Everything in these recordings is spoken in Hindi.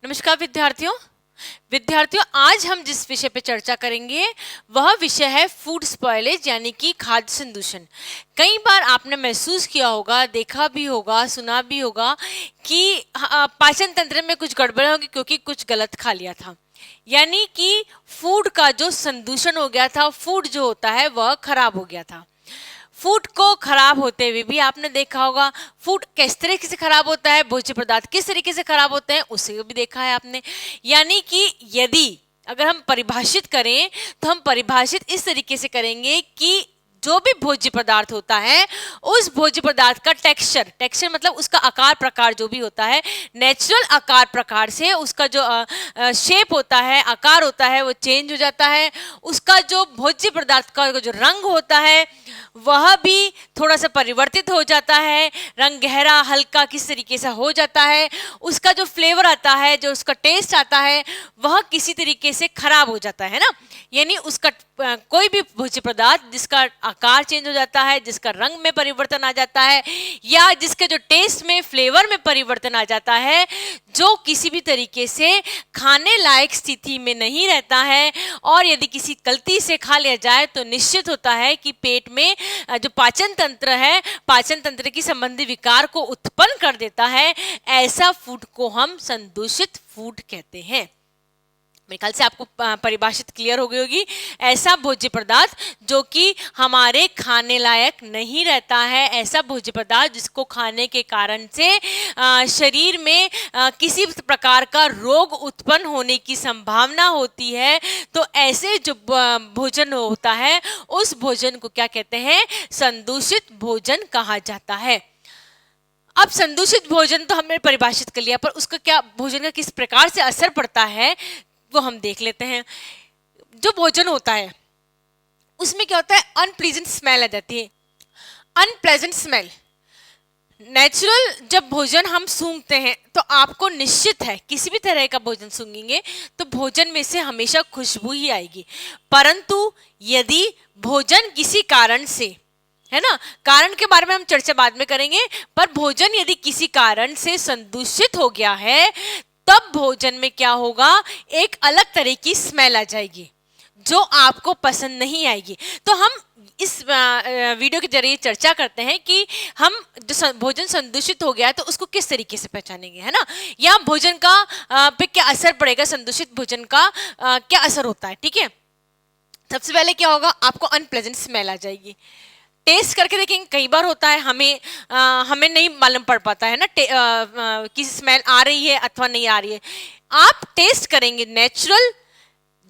नमस्कार विद्यार्थियों, आज हम जिस विषय पे चर्चा करेंगे वह विषय है फूड स्पॉयलेज यानी कि खाद्य संदूषण। कई बार आपने महसूस किया होगा, देखा भी होगा, सुना भी होगा कि पाचन तंत्र में कुछ गड़बड़ होगी क्योंकि कुछ गलत खा लिया था। यानी कि फूड का जो संदूषण हो गया था, फूड जो होता है वह खराब हो गया था। फूड को खराब होते हुए भी आपने देखा होगा फूड किस तरीके से खराब होता है, भोज्य पदार्थ किस तरीके से खराब होते हैं उसे भी देखा है आपने। यानी कि यदि अगर हम परिभाषित करें तो हम परिभाषित इस तरीके से करेंगे कि जो भी भोज्य पदार्थ होता है उस भोज्य पदार्थ का टेक्सचर मतलब उसका आकार प्रकार जो भी होता है, नेचुरल आकार प्रकार से उसका जो शेप होता है, आकार होता है, वो चेंज हो जाता है। उसका जो भोज्य पदार्थ का जो रंग होता है वह भी थोड़ा सा परिवर्तित हो जाता है, रंग गहरा हल्का किस तरीके से हो जाता है। उसका जो फ्लेवर आता है, जो उसका टेस्ट आता है वह किसी तरीके से खराब हो जाता है ना। यानी उसका कोई भी भोज्य पदार्थ जिसका आकार चेंज हो जाता है, जिसका रंग में परिवर्तन आ जाता है या जिसके जो टेस्ट में फ्लेवर में परिवर्तन आ जाता है, जो किसी भी तरीके से खाने लायक स्थिति में नहीं रहता है और यदि किसी गलती से खा लिया जाए तो निश्चित होता है कि पेट में जो पाचन तंत्र है, पाचन तंत्र की संबंधी विकार को उत्पन्न कर देता है। ऐसा फूड को हम संदूषित फूड कहते हैं। मेरे ख्याल से आपको परिभाषित क्लियर हो गई होगी। ऐसा भोज्य पदार्थ जो कि हमारे खाने लायक नहीं रहता है, ऐसा भोज्य पदार्थ जिसको खाने के कारण से शरीर में किसी प्रकार का रोग उत्पन्न होने की संभावना होती है, तो ऐसे जो भोजन होता है उस भोजन को क्या कहते हैं? संदूषित भोजन कहा जाता है। अब संदूषित भोजन तो हमने परिभाषित कर लिया, पर उसका क्या भोजन का किस प्रकार से असर पड़ता है वो हम देख लेते हैं। जो भोजन होता है उसमें क्या होता है? अनप्लीजेंट स्मेल आ जाती है। अनप्लेजेंट स्मेल, नेचुरल जब भोजन हम सूंघते हैं तो आपको निश्चित है किसी भी तरह का भोजन सूंघेंगे तो भोजन में से हमेशा खुशबू ही आएगी। परंतु यदि भोजन किसी कारण से, है ना, कारण के बारे में हम चर्चा बाद में करेंगे, पर भोजन यदि किसी कारण से संदूषित हो गया है तब भोजन में क्या होगा? एक अलग तरह की स्मेल आ जाएगी जो आपको पसंद नहीं आएगी। तो हम इस वीडियो के जरिए चर्चा करते हैं कि हम जो भोजन संदूषित हो गया है तो उसको किस तरीके से पहचानेंगे, है ना, या भोजन का पे क्या असर पड़ेगा, संदूषित भोजन का क्या असर होता है। ठीक है, सबसे पहले क्या होगा? आपको अनप्लेजेंट स्मेल आ जाएगी। टेस्ट करके देखेंगे, कई बार होता है हमें नहीं मालूम पड़ पाता है ना कि स्मेल आ रही है अथवा नहीं आ रही है। आप टेस्ट करेंगे, नेचुरल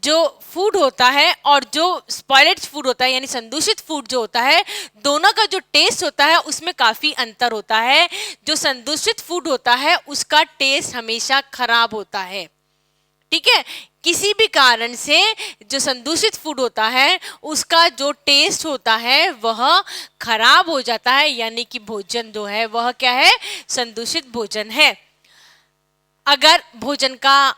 जो फूड होता है और जो स्पॉइल्ड फूड होता है यानी संदूषित फूड जो होता है, दोनों का जो टेस्ट होता है उसमें काफी अंतर होता है। जो संदूषित फूड होता है उसका टेस्ट हमेशा खराब होता है। ठीक है, किसी भी कारण से जो संदूषित फूड होता है उसका जो टेस्ट होता है वह खराब हो जाता है, यानी कि भोजन जो है वह क्या है? संदूषित भोजन है। अगर भोजन का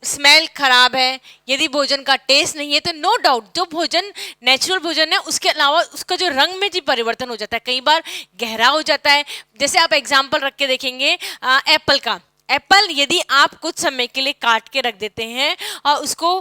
स्मेल खराब है, यदि भोजन का टेस्ट नहीं है, तो नो डाउट जो भोजन नेचुरल भोजन है उसके अलावा उसका जो रंग में जी परिवर्तन हो जाता है, कई बार गहरा हो जाता है। जैसे आप एग्जाम्पल रख के देखेंगे एप्पल का। एप्पल यदि आप कुछ समय के लिए काट के रख देते हैं और उसको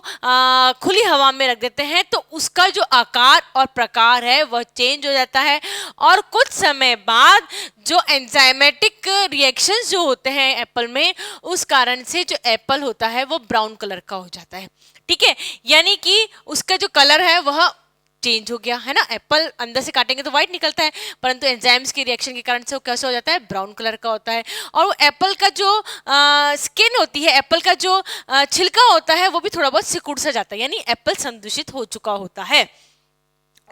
खुली हवा में रख देते हैं तो उसका जो आकार और प्रकार है वह चेंज हो जाता है और कुछ समय बाद जो एंजाइमेटिक रिएक्शंस जो होते हैं एप्पल में, उस कारण से जो एप्पल होता है वो ब्राउन कलर का हो जाता है। ठीक है, यानी कि उसका जो कलर है वह चेंज हो गया, है ना। एप्पल अंदर से काटेंगे तो व्हाइट निकलता है, परंतु एंजाइम्स के रिएक्शन के कारण से वो कैसे हो जाता है? ब्राउन कलर का होता है। और वो एप्पल का जो स्किन होती है, एप्पल का जो छिलका होता है वो भी थोड़ा बहुत सिकुड़ सा जाता है, यानी एप्पल संदूषित हो चुका होता है।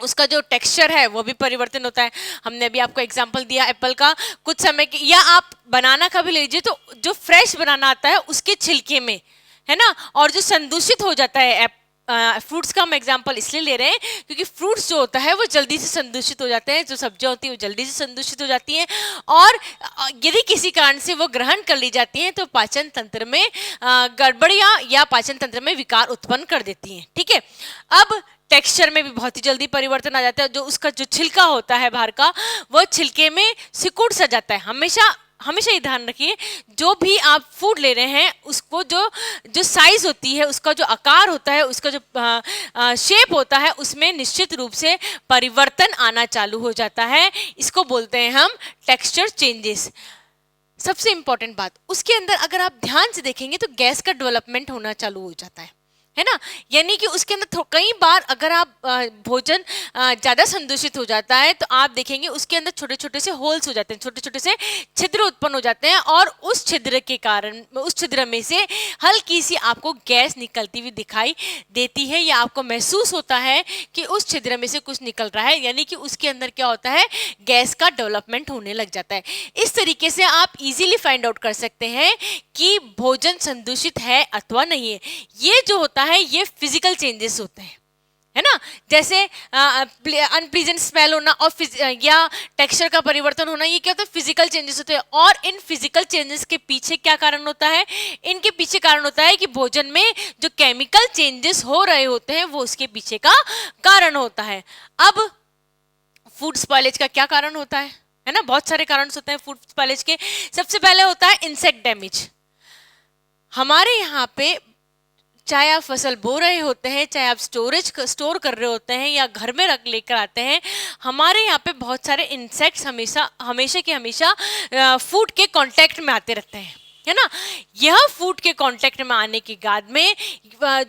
उसका जो टेक्सचर है वो भी परिवर्तन होता है। हमने अभी आपको एग्जांपल दिया एप्पल का, कुछ समय के, या आप बनाना का भी लीजिए तो जो फ्रेश बनाना आता है उसके छिलके में, है ना, और जो संदूषित हो जाता है फ्रूट्स का हम एग्जांपल इसलिए ले रहे हैं क्योंकि फ्रूट्स जो होता है वो जल्दी से संदूषित हो जाते हैं, जो सब्जियां होती है वो जल्दी से संदूषित हो जाती हैं और यदि किसी कारण से वो ग्रहण कर ली जाती हैं तो पाचन तंत्र में गड़बड़ियां या पाचन तंत्र में विकार उत्पन्न कर देती हैं। ठीक है, अब टेक्सचर में भी बहुत ही जल्दी परिवर्तन आ जाता है। जो उसका जो छिलका होता है बाहर का, वो छिलके में सिकुड़ सा जाता है। हमेशा हमेशा ये ध्यान रखिए, जो भी आप फूड ले रहे हैं उसको जो जो साइज होती है, उसका जो आकार होता है, उसका जो शेप होता है, उसमें निश्चित रूप से परिवर्तन आना चालू हो जाता है। इसको बोलते हैं हम टेक्सचर चेंजेस। सबसे इंपॉर्टेंट बात, उसके अंदर अगर आप ध्यान से देखेंगे तो गैस का डेवलपमेंट होना चालू हो जाता है ना। यानी कि उसके अंदर कई बार अगर आप भोजन ज़्यादा संदूषित हो जाता है तो आप देखेंगे उसके अंदर छोटे छोटे से होल्स हो जाते हैं, छोटे छोटे से छिद्र उत्पन्न हो जाते हैं, और उस छिद्र के कारण, उस छिद्र में से हल्की सी आपको गैस निकलती हुई दिखाई देती है, या आपको महसूस होता है कि उस छिद्र में से कुछ निकल रहा है, यानी कि उसके अंदर क्या होता है, गैस का डेवलपमेंट होने लग जाता है। इस तरीके से आप इजीली फाइंड आउट कर सकते हैं कि भोजन संदूषित है अथवा नहीं है। ये जो होता है ये फिजिकल चेंजेस होते हैं, है ना। जैसे अनप्लीजेंट स्मेल होना और या टेक्सचर का परिवर्तन होना, ये क्या होता है, फिजिकल चेंजेस होते हैं। और इन फिजिकल चेंजेस के पीछे क्या कारण होता है, इनके पीछे कारण होता है कि भोजन में जो केमिकल चेंजेस हो रहे होते हैं वो उसके पीछे का कारण होता है। अब फूड स्पॉइलेज का क्या कारण होता है ना, बहुत सारे कारण होते हैं फूड स्पॉइलेज के। सबसे पहले होता है इंसेक्ट डैमेज। हमारे यहाँ पे चाहे आप फसल बो रहे होते हैं, चाहे आप स्टोर कर रहे होते हैं, या घर में रख लेकर आते हैं, हमारे यहाँ पे बहुत सारे इंसेक्ट्स हमेशा के हमेशा फूड के कांटेक्ट में आते रहते हैं, है ना। यह फूड के कांटेक्ट में आने के बाद में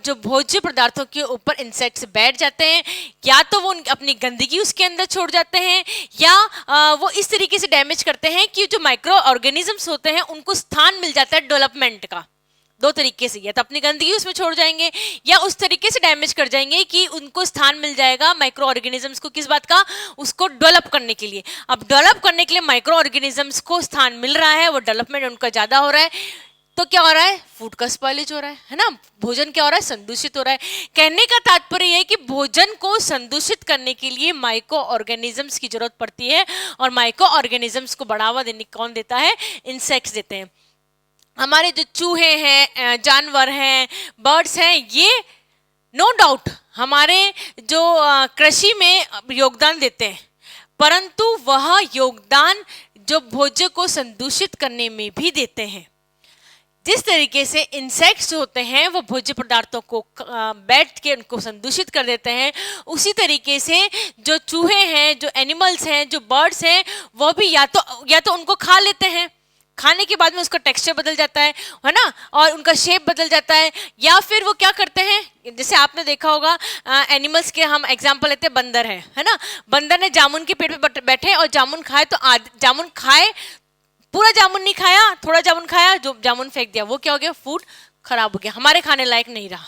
जो भोज्य पदार्थों के ऊपर इंसेक्ट्स बैठ जाते हैं, या तो वो अपनी गंदगी उसके अंदर छोड़ जाते हैं, या वो इस तरीके से डैमेज करते हैं कि जो माइक्रो ऑर्गेनिजम्स होते हैं उनको स्थान मिल जाता है डेवलपमेंट का। दो तरीके से, या तो अपनी गंदगी उसमें छोड़ जाएंगे, या उस तरीके से डैमेज कर जाएंगे कि उनको स्थान मिल जाएगा माइक्रो ऑर्गेनिजम्स को, किस बात का, उसको डेवलप करने के लिए। अब डेवलप करने के लिए माइक्रो ऑर्गेनिजम्स को स्थान मिल रहा है, वो डेवलपमेंट उनका ज्यादा हो रहा है, तो क्या हो रहा है, फूड का स्पॉइलेज हो रहा है ना। भोजन क्या हो रहा है, संदूषित हो रहा है। कहने का तात्पर्य यह है कि भोजन को संदूषित करने के लिए माइक्रो ऑर्गेनिजम्स की जरूरत पड़ती है, और माइक्रो ऑर्गेनिजम्स को बढ़ावा देने कौन देता है, इंसेक्ट्स देते हैं। हमारे जो चूहे हैं, जानवर हैं, बर्ड्स हैं, ये नो डाउट हमारे जो कृषि में योगदान देते हैं, परंतु वह योगदान जो भोज्य को संदूषित करने में भी देते हैं। जिस तरीके से इंसेक्ट्स होते हैं वो भोज्य पदार्थों को बैठ के उनको संदूषित कर देते हैं, उसी तरीके से जो चूहे हैं, जो एनिमल्स हैं, जो बर्ड्स हैं, वो भी या तो उनको खा लेते हैं, खाने के बाद में उसका टेक्सचर बदल जाता है ना, और उनका शेप बदल जाता है, या फिर वो क्या करते हैं, जैसे आपने देखा होगा एनिमल्स के हम एग्जांपल लेते हैं, बंदर है ना। बंदर ने जामुन के पेड़ पे बैठे और जामुन खाए, तो जामुन खाए, पूरा जामुन नहीं खाया, थोड़ा जामुन खाया, जो जामुन फेंक दिया, वो क्या हो गया, फूड खराब हो गया, हमारे खाने लायक नहीं रहा,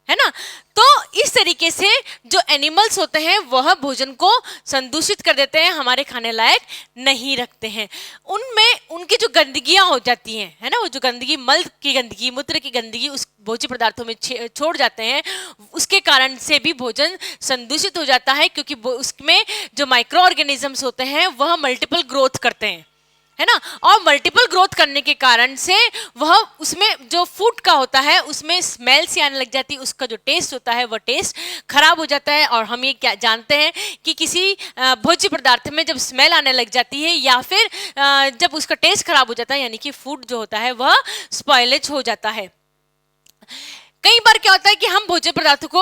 है ना। तो इस तरीके से जो एनिमल्स होते हैं वह भोजन को संदूषित कर देते हैं, हमारे खाने लायक नहीं रखते हैं। उनमें उनकी जो गंदगियां हो जाती हैं, है ना, वो जो गंदगी, मल की गंदगी, मूत्र की गंदगी उस भोज्य पदार्थों में छोड़ जाते हैं, उसके कारण से भी भोजन संदूषित हो जाता है, क्योंकि उसमें जो माइक्रो ऑर्गेनिजम्स होते हैं वह मल्टीपल ग्रोथ करते हैं, है ना। और मल्टीपल ग्रोथ करने के कारण से वह उसमें जो फूड का होता है उसमें स्मेल सी आने लग जाती है, उसका जो टेस्ट होता है वह टेस्ट खराब हो जाता है। और हम ये क्या जानते हैं कि किसी भोज्य पदार्थ में जब स्मेल आने लग जाती है, या फिर जब उसका टेस्ट खराब हो जाता है, यानी कि फूड जो होता है वह स्पॉइलेज हो जाता है। कई बार क्या होता है कि हम भोज्य पदार्थों को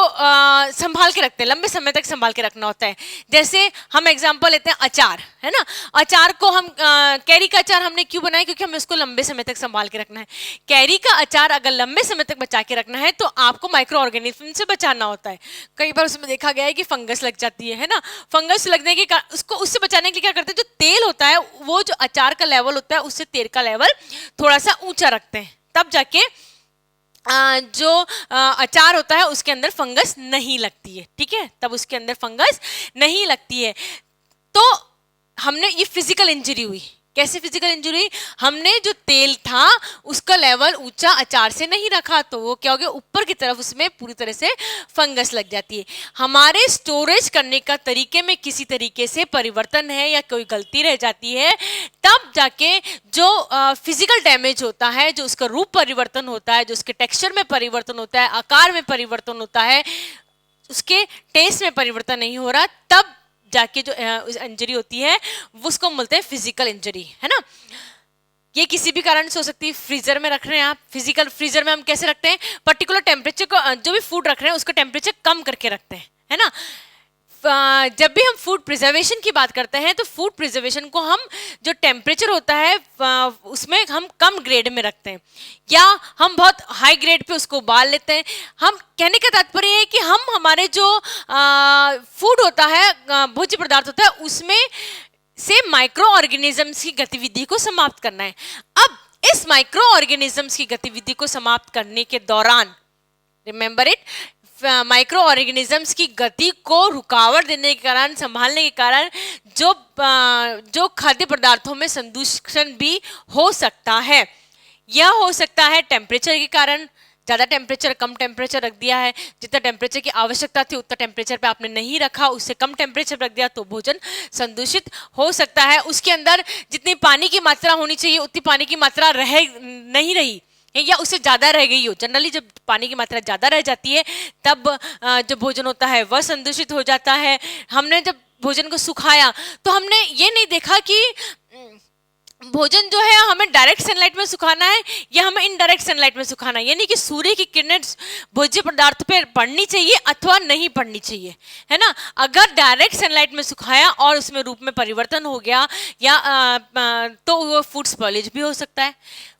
संभाल के रखते हैं, लंबे समय तक संभाल के रखना होता है। जैसे हम एग्जांपल लेते हैं अचार, है ना। अचार को हम कैरी का अचार हमने क्यों बनाया, क्योंकि हमें उसको लंबे समय तक संभाल के रखना है। कैरी का अचार अगर लंबे समय तक बचा के रखना है तो आपको माइक्रो ऑर्गेनिज्म से बचाना होता है। कई बार उसमें देखा गया है कि फंगस लग जाती है ना। फंगस लगने के उसको उससे बचाने के लिए क्या करते हैं, जो तेल होता है वो जो अचार का लेवल होता है उससे तेल का लेवल थोड़ा सा ऊंचा रखते हैं, तब जाके जो अचार होता है उसके अंदर फंगस नहीं लगती है, ठीक है, तब उसके अंदर फंगस नहीं लगती है। तो हमने ये फिजिकल इंजरी हुई, कैसे फिजिकल इंजरी, हमने जो तेल था उसका लेवल ऊंचा अचार से नहीं रखा, तो वो क्या हो गया, ऊपर की तरफ उसमें पूरी तरह से फंगस लग जाती है। हमारे स्टोरेज करने का तरीके में किसी तरीके से परिवर्तन है या कोई गलती रह जाती है, तब जाके जो फिजिकल डैमेज होता है, जो उसका रूप परिवर्तन होता है, जो उसके टेक्सचर में परिवर्तन होता है, आकार में परिवर्तन होता है, उसके टेस्ट में परिवर्तन नहीं हो रहा, तब जाके जो इंजरी होती है उसको बोलते हैं फिजिकल इंजरी, है ना। ये किसी भी कारण से हो सकती है। फ्रीजर में रख रहे हैं आप, फिजिकल फ्रीजर में हम कैसे रखते हैं, पर्टिकुलर टेम्परेचर को, जो भी फूड रख रहे हैं उसका टेम्परेचर कम करके रखते हैं, है ना। जब भी हम फूड प्रिजर्वेशन की बात करते हैं तो फूड प्रिजर्वेशन को हम जो टेम्परेचर होता है उसमें हम कम ग्रेड में रखते हैं, या हम बहुत हाई ग्रेड पे उसको उबाल लेते हैं। हम कहने का तात्पर्य है कि हम हमारे जो फूड होता है, भोज्य पदार्थ होता है, उसमें से माइक्रो ऑर्गेनिजम्स की गतिविधि को समाप्त करना है। अब इस माइक्रो ऑर्गेनिजम्स की गतिविधि को समाप्त करने के दौरान, रिमेंबर इट, माइक्रो ऑर्गेनिजम्स की गति को रुकावट देने के कारण, संभालने के कारण जो खाद्य पदार्थों में संदूषण भी हो सकता है। यह हो सकता है टेम्परेचर के कारण, ज़्यादा टेम्परेचर, कम टेम्परेचर रख दिया है, जितना टेम्परेचर की आवश्यकता थी उतना टेम्परेचर पे आपने नहीं रखा, उससे कम टेम्परेचर रख दिया तो भोजन संदूषित हो सकता है। उसके अंदर जितनी पानी की मात्रा होनी चाहिए उतनी पानी की मात्रा नहीं रही, या उससे ज़्यादा रह गई हो। जनरली जब पानी की मात्रा ज़्यादा रह जाती है तब जो भोजन होता है वह संदूषित हो जाता है। हमने जब भोजन को सुखाया तो हमने ये नहीं देखा कि भोजन जो है हमें डायरेक्ट सनलाइट में सुखाना है या हमें इनडायरेक्ट सनलाइट में सुखाना है, यानी कि सूर्य की किरणें भोज्य पदार्थ पे पड़नी चाहिए अथवा नहीं पड़नी चाहिए, है ना। अगर डायरेक्ट सनलाइट में सुखाया और उसमें रूप में परिवर्तन हो गया या तो वो फूड स्पॉइलेज भी हो सकता है।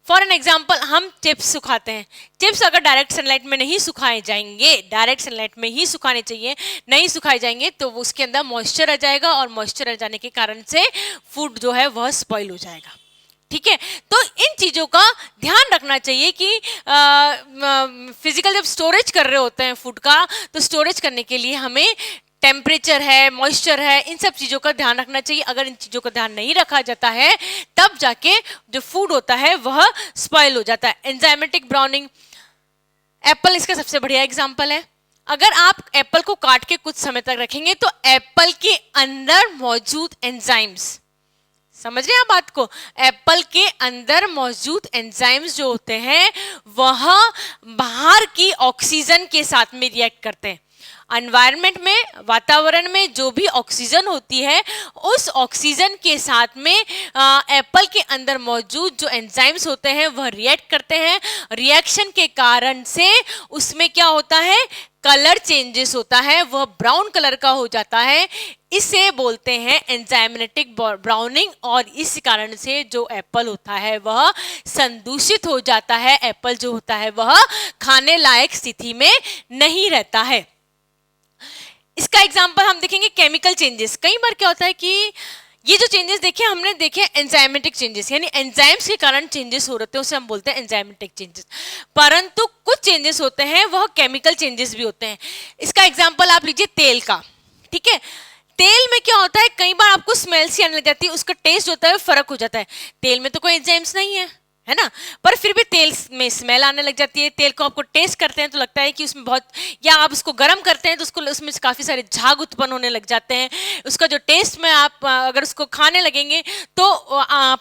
फॉर एन एग्जाम्पल, हम चिप्स सुखाते हैं, चिप्स अगर डायरेक्ट सनलाइट में नहीं सुखाए जाएंगे, डायरेक्ट सनलाइट में ही सुखाने चाहिए, नहीं सुखाए जाएंगे तो उसके अंदर मॉइस्चर आ जाएगा और मॉइस्चर आ जाने के कारण से फूड जो है वह स्पॉइल हो जाएगा। ठीक है, तो इन चीज़ों का ध्यान रखना चाहिए कि फिजिकल जब स्टोरेज कर रहे होते हैं फूड का, तो स्टोरेज करने के लिए हमें टेम्परेचर है, मॉइस्चर है, इन सब चीज़ों का ध्यान रखना चाहिए। अगर इन चीज़ों का ध्यान नहीं रखा जाता है तब जाके जो फूड होता है वह स्पॉइल हो जाता है। एंजाइमेटिक ब्राउनिंग, एप्पल इसका सबसे बढ़िया एग्जाम्पल है। अगर आप एप्पल को काट के कुछ समय तक रखेंगे तो एप्पल के अंदर मौजूद एंजाइम्स, समझ रहे हैं आप बात को, एप्पल के अंदर मौजूद एंजाइम्स जो होते हैं वह बाहर की ऑक्सीजन के साथ में रिएक्ट करते हैं। एनवायरनमेंट में, वातावरण में जो भी ऑक्सीजन होती है उस ऑक्सीजन के साथ में एप्पल के अंदर मौजूद जो एंजाइम्स होते हैं वह रिएक्ट करते हैं। रिएक्शन के कारण से उसमें क्या होता है, कलर चेंजेस होता है, वह ब्राउन कलर का हो जाता है। इसे बोलते हैं एंजाइमेटिक ब्राउनिंग, और इस कारण से जो एप्पल होता है वह संदूषित हो जाता है। एप्पल जो होता है वह खाने लायक स्थिति में नहीं रहता है। इसका एग्जाम्पल हम देखेंगे केमिकल चेंजेस। कई बार क्या होता है कि ये जो चेंजेस देखे हमने देखे एंजाइमेटिक चेंजेस, यानी एंजाइम्स के कारण चेंजेस हो रहे हैं, उसे हम बोलते हैं एंजाइमेटिक चेंजेस। परंतु कुछ चेंजेस होते हैं वह केमिकल चेंजेस भी होते हैं। इसका एग्जाम्पल आप लीजिए तेल का। ठीक है, तेल में क्या होता है, कई बार आपको स्मेल सी आने लग जाती है, उसका टेस्ट होता है फर्क हो जाता है। तेल में तो कोई एंजाइम्स नहीं है ना, पर फिर भी तेल में स्मेल आने लग जाती है। तेल को आपको टेस्ट करते हैं तो लगता है कि उसमें बहुत, या आप उसको गर्म करते हैं तो उसको उसमें काफ़ी सारे झाग उत्पन्न होने लग जाते हैं। उसका जो टेस्ट में आप अगर उसको खाने लगेंगे तो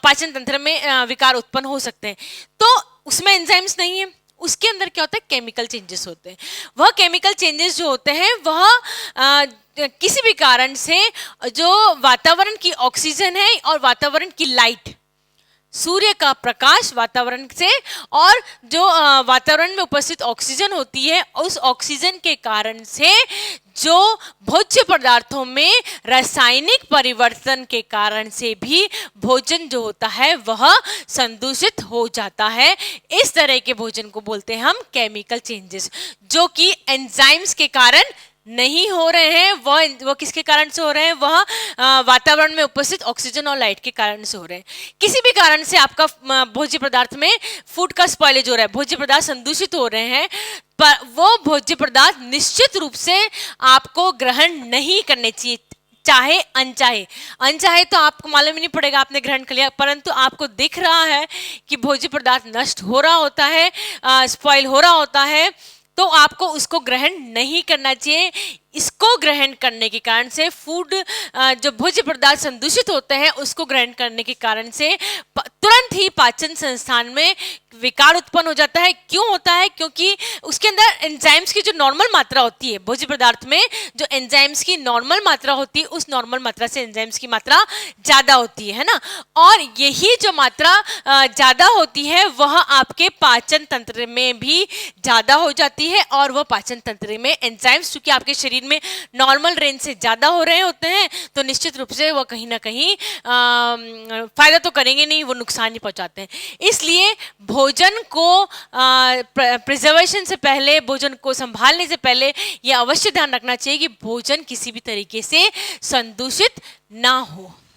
पाचन तंत्र में विकार उत्पन्न हो सकते हैं। तो उसमें एंजाइम्स नहीं है, उसके अंदर क्या होता है, केमिकल चेंजेस होते हैं। वह केमिकल चेंजेस जो होते हैं वह किसी भी कारण से जो वातावरण की ऑक्सीजन है और वातावरण की लाइट, सूर्य का प्रकाश वातावरण से और जो वातावरण में उपस्थित ऑक्सीजन होती है, उस ऑक्सीजन के कारण से जो भोज्य पदार्थों में रासायनिक परिवर्तन के कारण से भी भोजन जो होता है वह संदूषित हो जाता है। इस तरह के भोजन को बोलते हैं हम केमिकल चेंजेस, जो कि एंजाइम्स के कारण नहीं हो रहे हैं। वह किसके कारण से हो रहे हैं, वह वातावरण में उपस्थित ऑक्सीजन और लाइट के कारण से हो रहे हैं। किसी भी कारण से आपका भोज्य पदार्थ में फूड का स्पॉइलेज हो रहा है, भोज्य पदार्थ संदूषित हो रहे हैं, पर वो भोज्य पदार्थ निश्चित रूप से आपको ग्रहण नहीं करने चाहिए, चाहे अनचाहे तो आपको मालूम ही नहीं पड़ेगा आपने ग्रहण कर लिया, परंतु आपको दिख रहा है कि भोज्य पदार्थ नष्ट हो रहा होता है, स्पॉइल हो रहा होता है, तो आपको उसको ग्रहण नहीं करना चाहिए। इसको ग्रहण करने के कारण से फूड जो भोज्य पदार्थ संदूषित होते हैं उसको ग्रहण करने के कारण से तुरंत ही पाचन संस्थान में विकार उत्पन्न हो जाता है। क्यों होता है? क्योंकि उसके अंदर एंजाइम्स की जो नॉर्मल मात्रा होती है, भोज्य पदार्थ में जो एंजाइम्स की नॉर्मल मात्रा होती है, उस नॉर्मल मात्रा से एंजाइम्स की मात्रा ज्यादा होती है ना। और यही जो मात्रा ज्यादा होती है वह आपके पाचन तंत्र में भी ज्यादा हो जाती है, और वह पाचन तंत्र में एंजाइम्स चूंकि आपके शरीर में नॉर्मल रेंज से ज्यादा हो रहे होते हैं, तो निश्चित रूप से वह कहीं ना कहीं फायदा तो करेंगे नहीं, वो नुकसान ही पहुंचाते हैं। इसलिए भोजन को प्रिजर्वेशन से पहले, भोजन को संभालने से पहले यह अवश्य ध्यान रखना चाहिए कि भोजन किसी भी तरीके से संदूषित ना हो।